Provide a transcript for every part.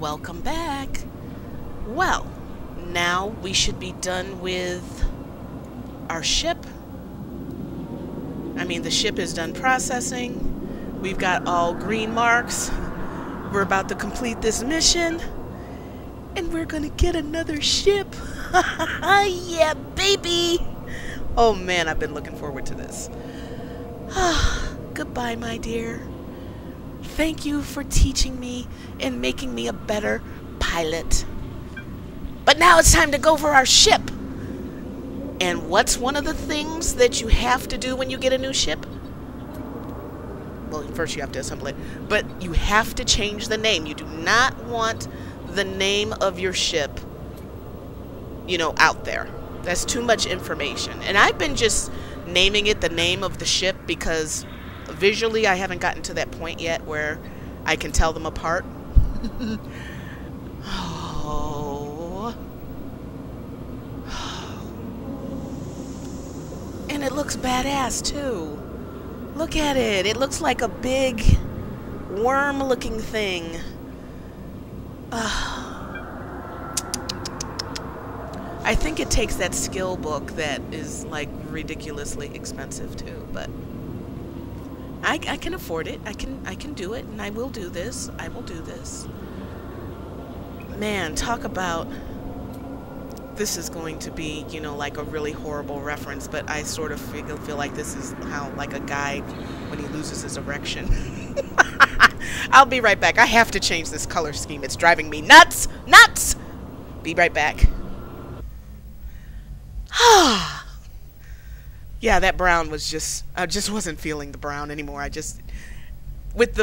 Welcome back. Well, now we should be done with our ship. I mean, the ship is done processing. We've got all green marks. We're about to complete this mission. And we're gonna get another ship. Yeah, baby! Oh man, I've been looking forward to this. Goodbye, my dear. Thank you for teaching me and making me a better pilot. But now it's time to go for our ship. And what's one of the things that you have to do when you get a new ship? Well, first you have to assemble it. But you have to change the name. You do not want the name of your ship, you know, out there. That's too much information. And I've been just naming it the name of the ship because visually I haven't gotten to that point yet where I can tell them apart. Oh. And it looks badass too. Look at it. It looks like a big worm looking thing. I think it takes that skill book that is like ridiculously expensive too, but I can afford it. I can do it, and I will do this. I will do this. Man, talk about, this is going to be, you know, like a really horrible reference, but I sort of feel like this is how, like, a guy when he loses his erection. I'll be right back. I have to change this color scheme. It's driving me nuts. Nuts! Be right back. Yeah, that brown was just, I just wasn't feeling the brown anymore. I just, with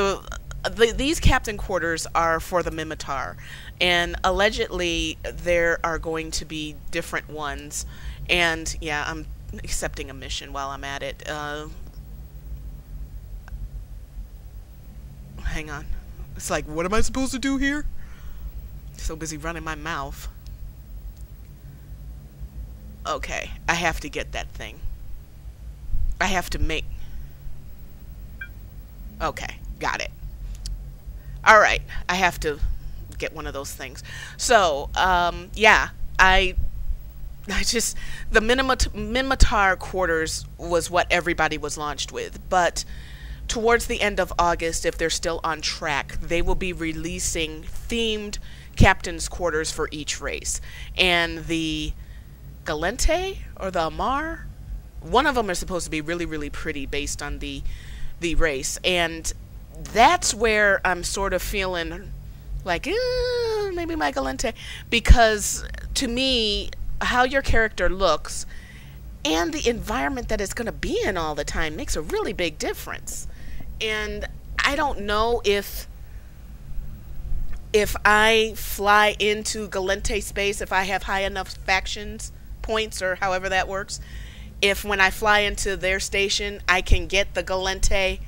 these captain quarters are for the Mimitar, and allegedly there are going to be different ones, and yeah, I'm accepting a mission while I'm at it. Hang on. It's like, what am I supposed to do here? So busy running my mouth. Okay, I have to get that thing. I have to make... Okay, got it. Alright, I have to get one of those things. So, yeah, I just... The Mimitar quarters was what everybody was launched with, but towards the end of August, if they're still on track, they will be releasing themed captain's quarters for each race. And the Galente or the Amar, one of them is supposed to be really, really pretty based on the race. And that's where I'm sort of feeling like, maybe my Galente, because to me, how your character looks and the environment that it's going to be in all the time makes a really big difference. And I don't know if I fly into Galente space, if I have high enough factions points or however that works, if when I fly into their station I can get the Galente,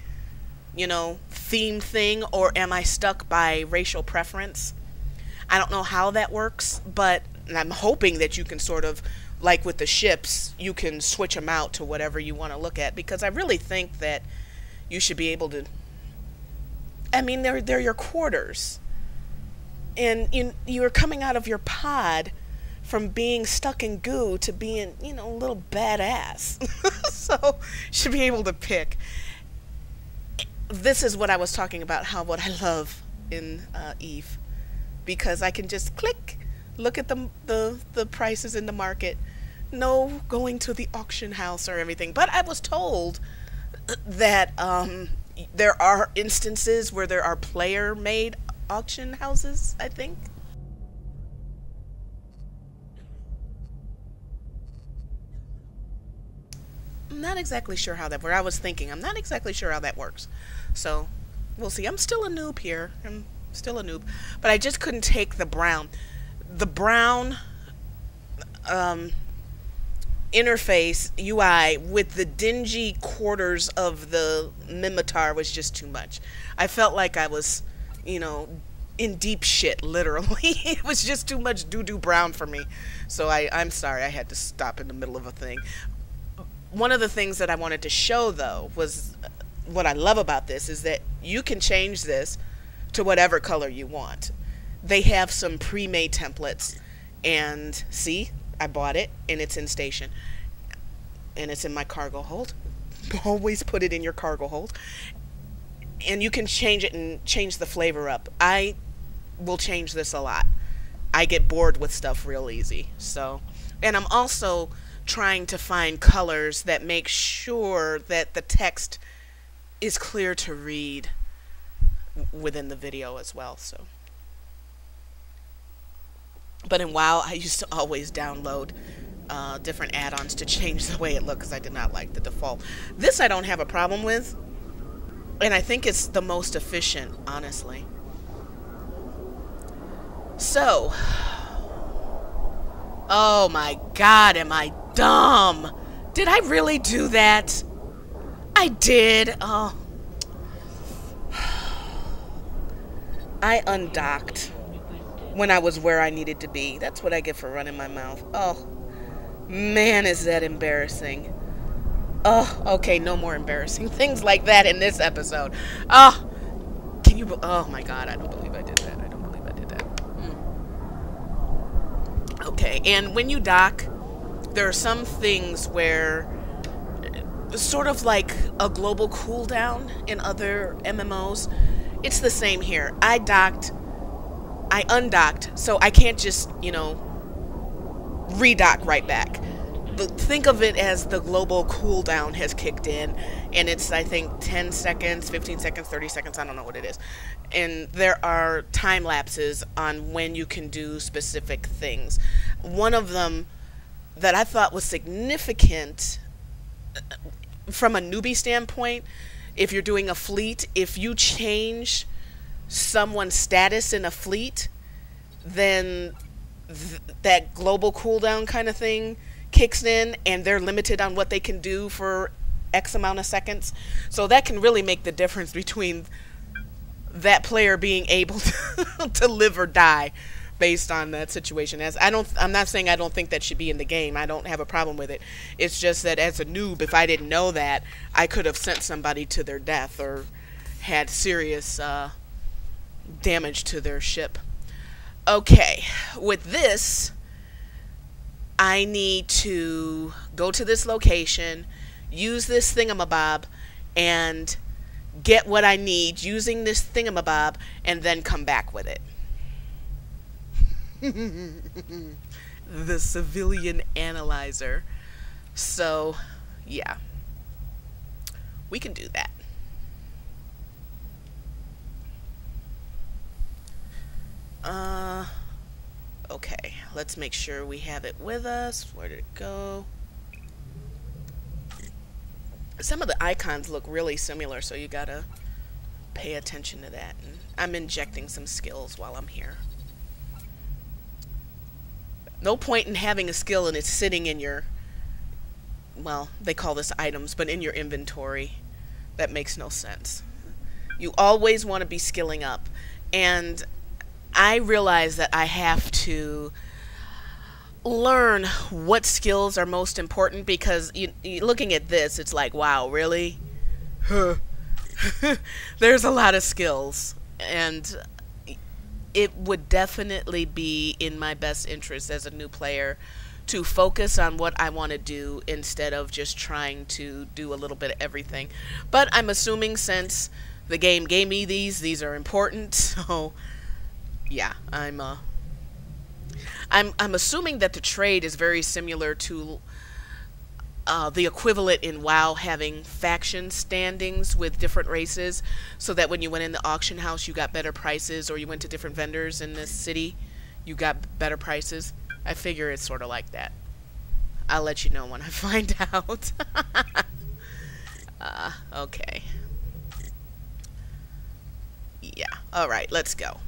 you know, theme thing, or am I stuck by racial preference? I don't know how that works, but I'm hoping that you can sort of, like with the ships, you can switch them out to whatever you want to look at, because I really think that you should be able to, I mean, they're your quarters, and you're coming out of your pod from being stuck in goo to being, you know, a little badass. So, should be able to pick. This is what I was talking about, what I love in Eve, because I can just click, look at the prices in the market, no going to the auction house or everything. But I was told that there are instances where there are player-made auction houses, I think. I'm not exactly sure how that works. I was thinking, I'm not exactly sure how that works. So, we'll see. I'm still a noob here. I'm still a noob. But I just couldn't take the brown. The brown interface UI with the dingy quarters of the Mimitar was just too much. I felt like I was, you know, in deep shit, literally. It was just too much doo-doo brown for me. So I'm sorry, I had to stop in the middle of a thing. One of the things that I wanted to show, though, was what I love about this is that you can change this to whatever color you want. they have some pre-made templates. And see, I bought it and it's in station. And it's in my cargo hold. Always put it in your cargo hold. And you can change it and change the flavor up. I will change this a lot. I get bored with stuff real easy. So, and I'm also trying to find colors that make sure that the text is clear to read within the video as well. So, but in WoW, I used to always download different add-ons to change the way it looked because I did not like the default. This I don't have a problem with, and I think it's the most efficient, honestly. So, oh my God, am I dumb? Did I really do that? I did. Oh. I undocked when I was where I needed to be. That's what I get for running my mouth. Oh, man, is that embarrassing. Oh, okay, no more embarrassing things like that in this episode. Oh, can you, oh my God, I don't believe I did that. Okay, and when you dock, there are some things where, sort of like a global cooldown in other MMOs, it's the same here. I undocked, so I can't just, redock right back. Think of it as the global cooldown has kicked in, and it's, I think, 10 seconds, 15 seconds, 30 seconds, I don't know what it is. And there are time lapses on when you can do specific things. One of them that I thought was significant from a newbie standpoint, if you're doing a fleet, if you change someone's status in a fleet, then that global cooldown kind of thing kicks in, and they're limited on what they can do for X amount of seconds. So that can really make the difference between that player being able to live or die based on that situation. I'm not saying I don't think that should be in the game. I don't have a problem with it. It's just that as a noob, if I didn't know that, I could have sent somebody to their death or had serious damage to their ship. Okay, with this, I need to go to this location, use this thingamabob, and get what I need using this thingamabob, and then come back with it. The civilian analyzer. So, yeah. We can do that. Okay, let's make sure we have it with us. Where did it go? Some of the icons look really similar, so you gotta pay attention to that. And I'm injecting some skills while I'm here. No point in having a skill and it's sitting in your, well, they call this items, but in your inventory. That makes no sense. You always want to be skilling up. And I realize that I have to learn what skills are most important, because looking at this, it's like, wow, really? There's a lot of skills, and it would definitely be in my best interest as a new player to focus on what I want to do instead of just trying to do a little bit of everything. But I'm assuming since the game gave me these are important, so yeah, I'm assuming that the trade is very similar to the equivalent in WoW, having faction standings with different races, so that when you went in the auction house you got better prices, or you went to different vendors in this city you got better prices. I figure it's sort of like that. I'll let you know when I find out. Okay. Yeah, alright, let's go.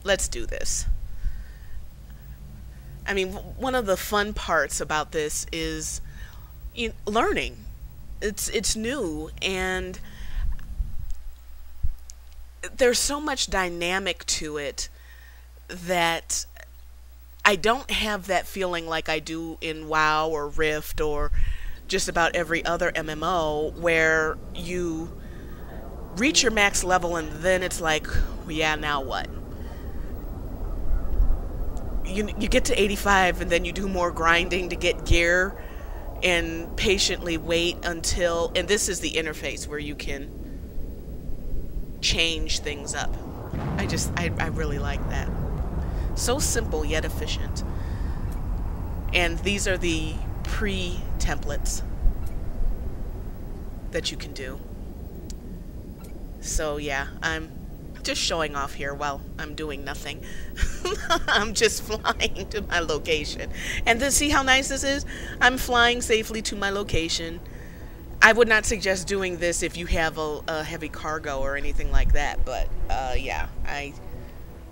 Let's do this. I mean, one of the fun parts about this is learning. It's new, and there's so much dynamic to it that I don't have that feeling like I do in WoW or Rift or just about every other MMO, where you reach your max level and then it's like, yeah, now what? you get to 85 and then you do more grinding to get gear and patiently wait until, and this is the interface where you can change things up. I really like that. So simple yet efficient. And these are the pre-templates that you can do. So yeah, I'm just showing off here while I'm doing nothing. I'm just flying to my location. And then see how nice this is? I'm flying safely to my location. I would not suggest doing this if you have a heavy cargo or anything like that, but yeah,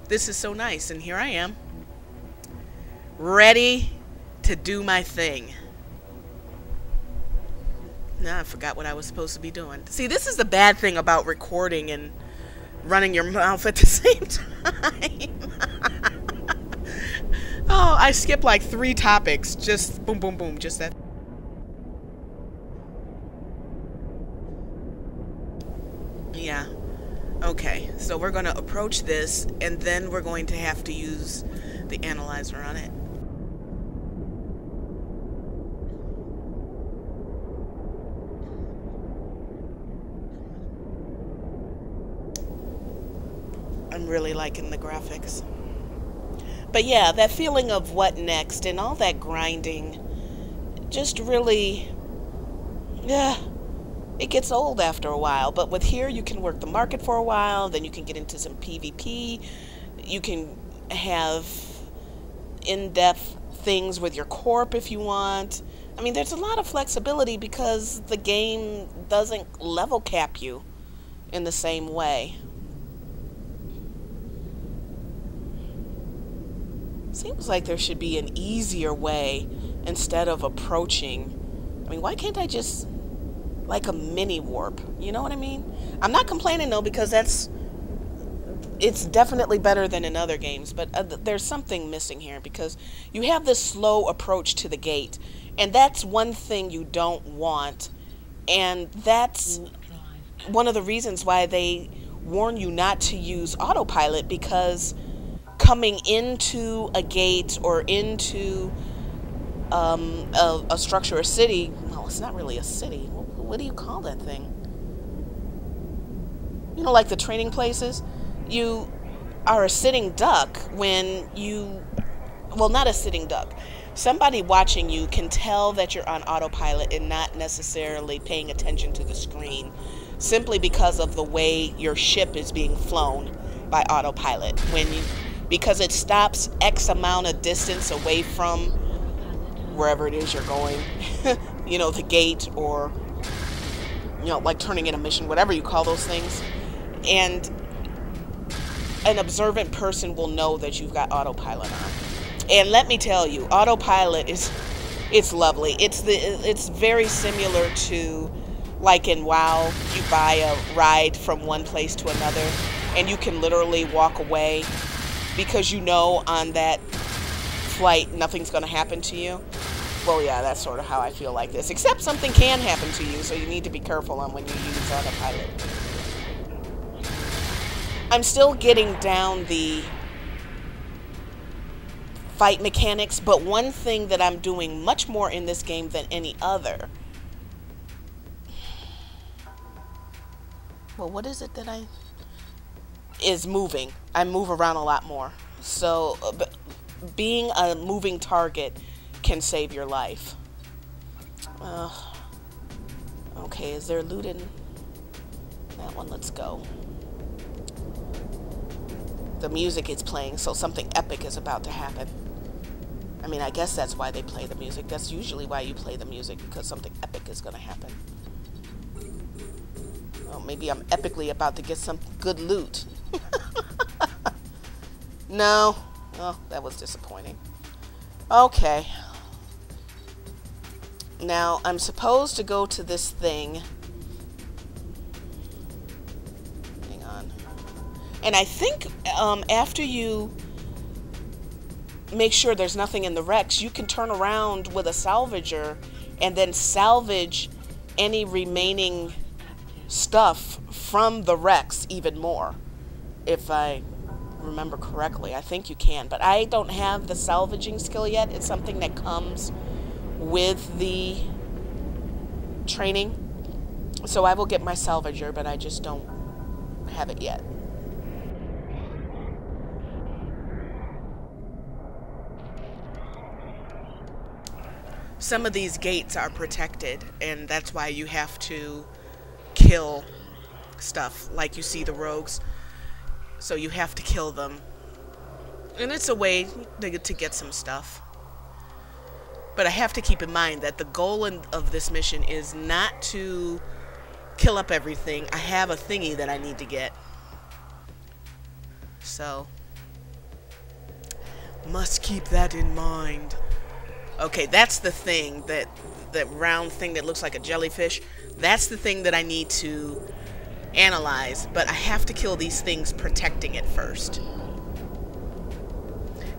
this is so nice, and here I am, ready to do my thing. Now I forgot what I was supposed to be doing. See, this is the bad thing about recording and running your mouth at the same time. Oh, I skipped like 3 topics. Just boom, boom, boom. Just that. Yeah. Okay, so we're going to approach this, and then we're going to have to use the analyzer on it. I'm really liking the graphics. But yeah, that feeling of what next and all that grinding just really, yeah, it gets old after a while. But with here, you can work the market for a while, then you can get into some PvP. You can have in-depth things with your corp if you want. I mean, there's a lot of flexibility because the game doesn't level cap you in the same way. Seems like there should be an easier way instead of approaching. I mean, why can't I just, like a mini warp? You know what I mean? I'm not complaining though, because it's definitely better than in other games, but there's something missing here because you have this slow approach to the gate, and that's one thing you don't want, and that's one of the reasons why they warn you not to use autopilot, because coming into a gate or into a structure, a city, well, it's not really a city. What do you call that thing? You know, like the training places? You are a sitting duck when you, well, not a sitting duck. Somebody watching you can tell that you're on autopilot and not necessarily paying attention to the screen, simply because of the way your ship is being flown by autopilot. Because it stops X amount of distance away from wherever it is you're going, you know, the gate, or, you know, like turning in a mission, whatever you call those things. And an observant person will know that you've got autopilot on. And let me tell you, autopilot it's lovely. It's very similar to, like in WoW, you buy a ride from one place to another, and you can literally walk away because you know on that flight nothing's going to happen to you. Well, yeah, that's sort of how I feel like this. Except something can happen to you, so you need to be careful on when you use autopilot. I'm still getting down the fight mechanics, but one thing that I'm doing much more in this game than any other. Well, what is it that is moving? I move around a lot more. So being a moving target can save your life. Okay, is there loot in that one? Let's go. The music is playing, so something epic is about to happen. I mean, I guess that's why they play the music. That's usually why you play the music, because something epic is going to happen. Oh, maybe I'm epically about to get some good loot. No. Oh, that was disappointing. Okay. Now, I'm supposed to go to this thing. Hang on. And I think after you make sure there's nothing in the wrecks, you can turn around with a salvager and then salvage any remaining stuff from the wrecks even more, if I remember correctly. I think you can, but I don't have the salvaging skill yet. It's something that comes with the training. So I will get my salvager, but I just don't have it yet. Some of these gates are protected, and that's why you have to kill stuff, like you see the rogues. So you have to kill them. And it's a way to get some stuff. But I have to keep in mind that the goal of this mission is not to kill up everything. I have a thingy that I need to get. So, must keep that in mind. Okay, that's the thing, that round thing that looks like a jellyfish. That's the thing that I need to analyze, but I have to kill these things protecting it first.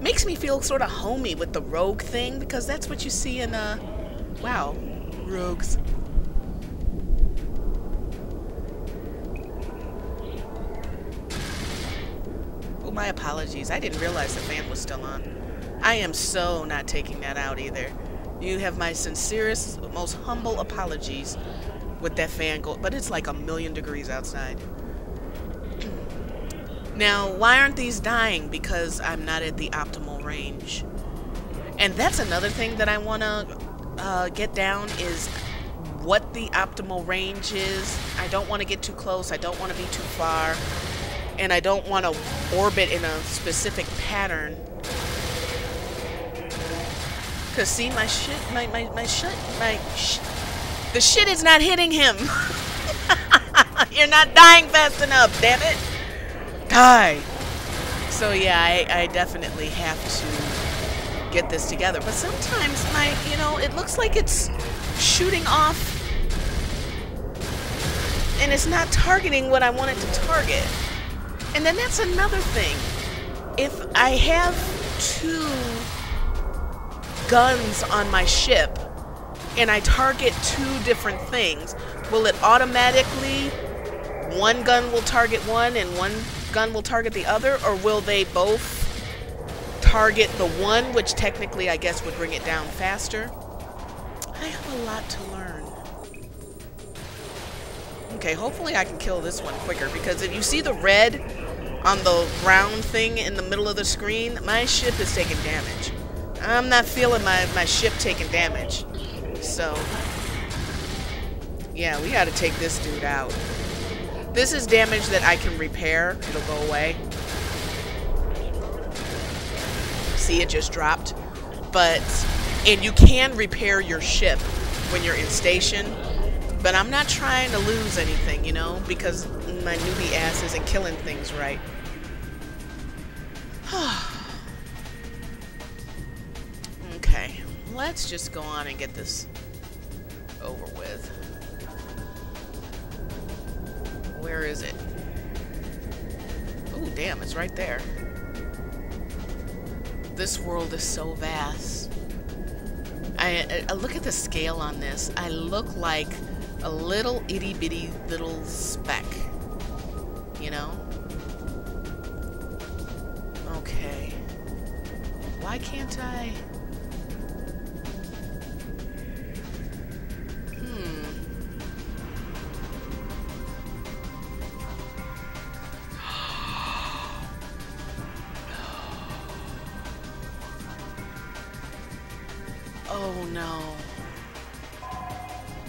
Makes me feel sort of homey with the rogue thing, because that's what you see in, wow, rogues. Oh, my apologies. I didn't realize the fan was still on. I am so not taking that out either. You have my sincerest, most humble apologies with that fan go, but it's like 1,000,000 degrees outside. Now, why aren't these dying? Because I'm not at the optimal range. And that's another thing that I want to get down, is what the optimal range is. I don't want to get too close. I don't want to be too far. And I don't want to orbit in a specific pattern. Because see, the shit is not hitting him. You're not dying fast enough, damn it. Die. So yeah, I definitely have to get this together. But sometimes it looks like it's shooting off and it's not targeting what I want it to target. And then that's another thing. If I have 2 guns on my ship and I target 2 different things, will it automatically, one gun will target one and one gun will target the other, or will they both target the one, which technically I guess would bring it down faster? I have a lot to learn. Okay, hopefully I can kill this one quicker, because if you see the red on the round thing in the middle of the screen, my ship is taking damage. I'm not feeling my ship taking damage. So, yeah, we gotta take this dude out. This is damage that I can repair. It'll go away. See, it just dropped. And you can repair your ship when you're in station. But I'm not trying to lose anything, you know, because my newbie ass isn't killing things right. Okay, let's just go on and get this over with. Where is it? Oh, damn, it's right there. This world is so vast. I look at the scale on this. I look like a little itty-bitty little speck. You know? Okay. Why can't I... Oh no.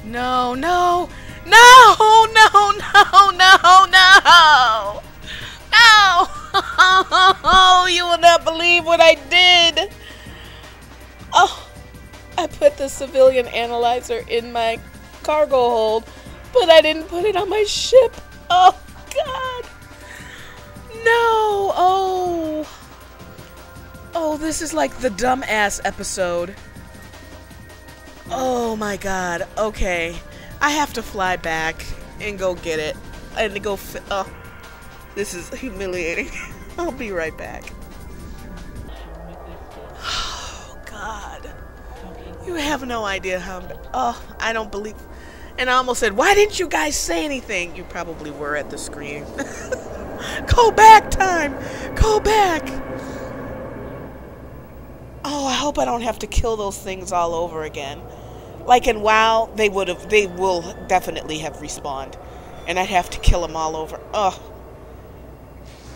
No, no, no, no, no, no, no, no. Oh, you will not believe what I did. Oh, I put the civilian analyzer in my cargo hold, but I didn't put it on my ship. Oh, God. No. Oh. Oh, this is like the dumbass episode. Oh my God. Okay. I have to fly back and go get it. And go oh. This is humiliating. I'll be right back. Oh God. You have no idea how I don't believe. And I almost said, why didn't you guys say anything? You probably were at the screen. Go back, Tyme. Go back. Oh, I hope I don't have to kill those things all over again. Like in WoW, they will definitely have respawned. And I'd have to kill them all over. Ugh.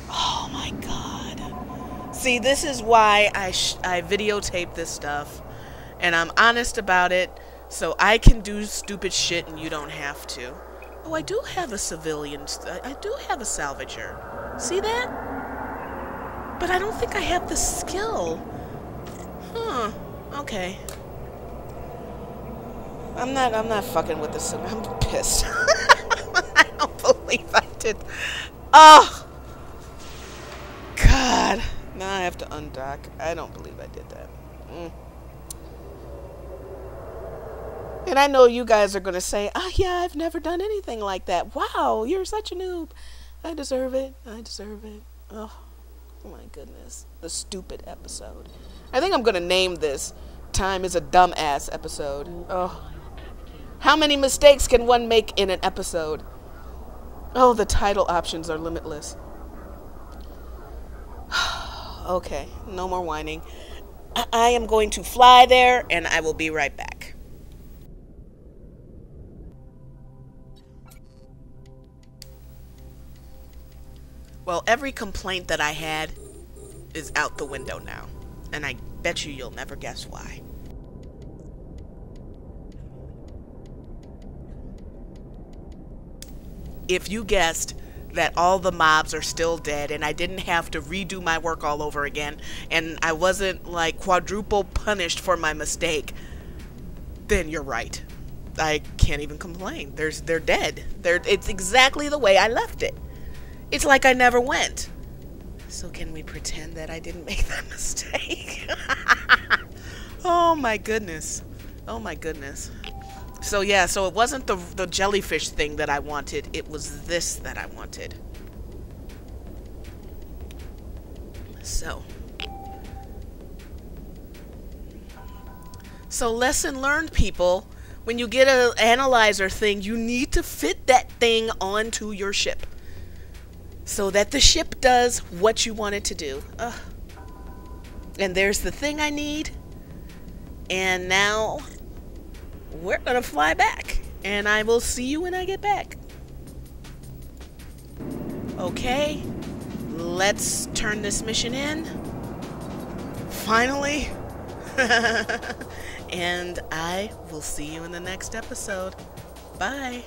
Oh my god. See, this is why I videotape this stuff. And I'm honest about it. So I can do stupid shit and you don't have to. Oh, I do have a civilian. I do have a salvager. See that? But I don't think I have the skill. Huh. Okay. I'm not fucking with this. I'm pissed. I don't believe I did. Oh! God. Now I have to undock. I don't believe I did that. And I know you guys are going to say, oh yeah, I've never done anything like that. Wow, you're such a noob. I deserve it. I deserve it. Oh my goodness. The stupid episode. I think I'm going to name this Tyme is a Dumbass episode. Oh. How many mistakes can one make in an episode? Oh, the title options are limitless. Okay, no more whining. I am going to fly there, and I will be right back. Well, every complaint that I had is out the window now. And I bet you'll never guess why. If you guessed that all the mobs are still dead and I didn't have to redo my work all over again and I wasn't like quadruple punished for my mistake, then you're right. I can't even complain. They're dead. It's exactly the way I left it. It's like I never went. So can we pretend that I didn't make that mistake? Oh my goodness. Oh my goodness. So yeah, so it wasn't the jellyfish thing that I wanted. It was this that I wanted. So lesson learned, people. When you get an analyzer thing, you need to fit that thing onto your ship, so that the ship does what you want it to do. And there's the thing I need. And now we're gonna fly back. And I will see you when I get back. Okay. Let's turn this mission in. Finally. And I will see you in the next episode. Bye.